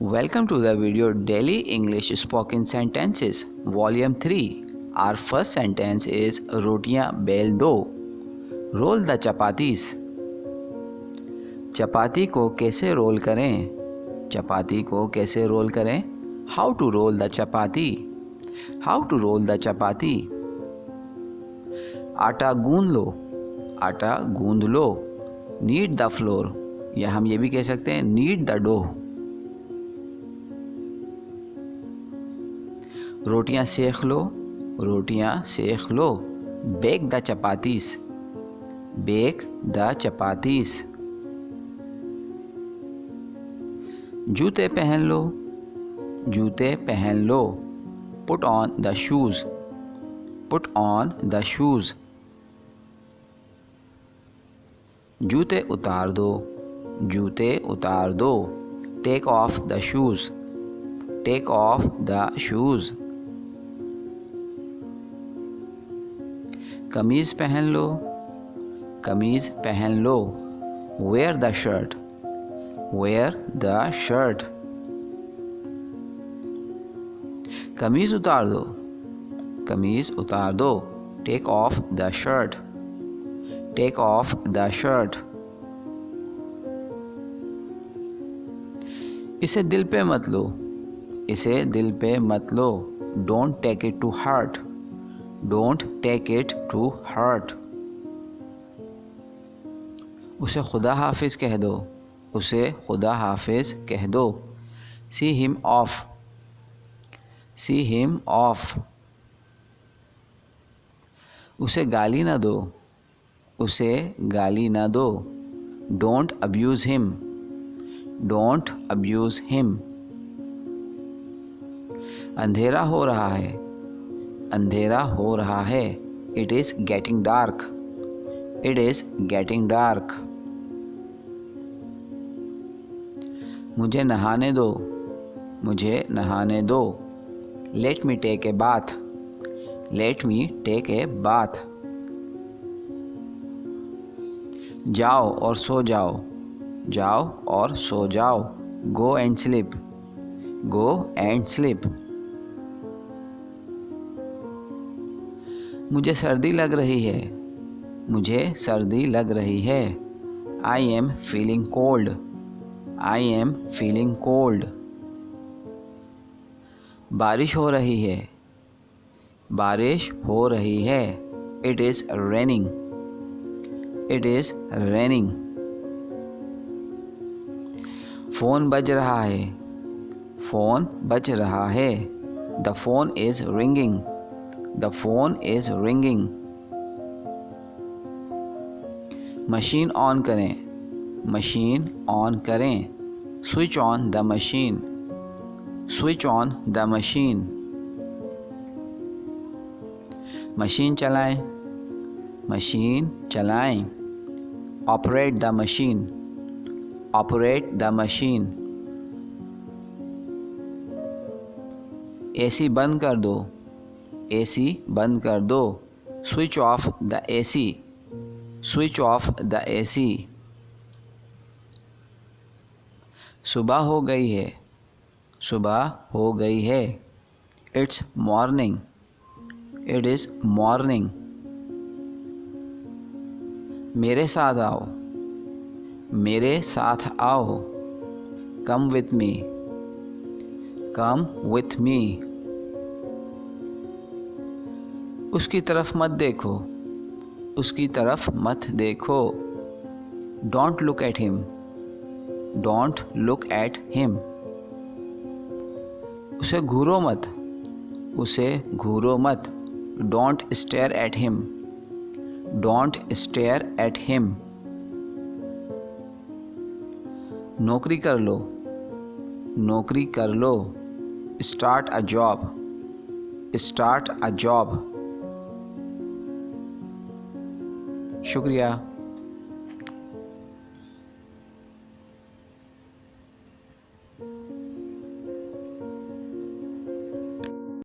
Welcome to the video Daily English Spoken Sentences Volume 3. Our first sentence is रोटियां bell दो. Roll the chapatis. चपाती को कैसे role करें? चपाती को कैसे रोल करें? How to roll the chapati? How to roll the chapati? आटा गूंद लो. आटा गूंद लो. Knead the flour. या हम ये भी कह सकते हैं knead the dough. रोटियां सेक लो. रोटियां सेक लो. Bake the chapatis. Bake the chapatis. जूते पहन लो. जूते पहन लो. Put on the shoes. Put on the shoes. जूते उतार दो. जूते उतार दो. Take off the shoes. Take off the shoes. कमीज पहन लो. कमीज पहन लो. Wear the shirt. Wear the shirt. कमीज उतार दो. कमीज उतार दो. Take off the shirt. Take off the shirt. इसे दिल पे मत लो. इसे दिल पे मत लो. Don't take it to heart. Don't take it to heart. उसे खुदा हाफिज कह दो. उसे खुदा हाफिज कह दो. See him off. See him off. उसे गाली ना दो. उसे गाली ना दो. Don't abuse him. Don't abuse him. अंधेरा हो रहा है. अंधेरा हो रहा है. It is getting dark. It is getting dark. मुझे नहाने दो. मुझे नहाने दो. Let me take a bath. Let me take a bath. जाओ और सो जाओ. जाओ और सो जाओ. Go and sleep. Go and sleep. मुझे सर्दी लग रही है. मुझे सर्दी लग रही है. I am feeling cold. I am feeling cold. बारिश हो रही है. बारिश हो रही है. It is raining. It is raining. Phone बज रहा है. फोन बज रहा है. The phone is ringing. The phone is ringing. Machine on करें. मशीन ऑन करें. Switch on the machine. Switch on the machine. Machine चलाएं. मशीन चलाएं. Operate the machine. Operate the machine. AC बंद कर दो. एसी बंद कर दो. Switch off the AC. Switch off the AC. सुबह हो गई है. सुबह हो गई है. It's morning. It is morning. मेरे साथ आओ. मेरे साथ आओ. Come with me. Come with me. उसकी तरफ मत देखो. उसकी तरफ मत देखो. Don't look at him. Don't look at him. उसे घूरो मत. उसे घूरो मत. Don't stare at him. Don't stare at him. नौकरी कर लो. नौकरी कर लो. Start a job. Start a job. शुक्रिया.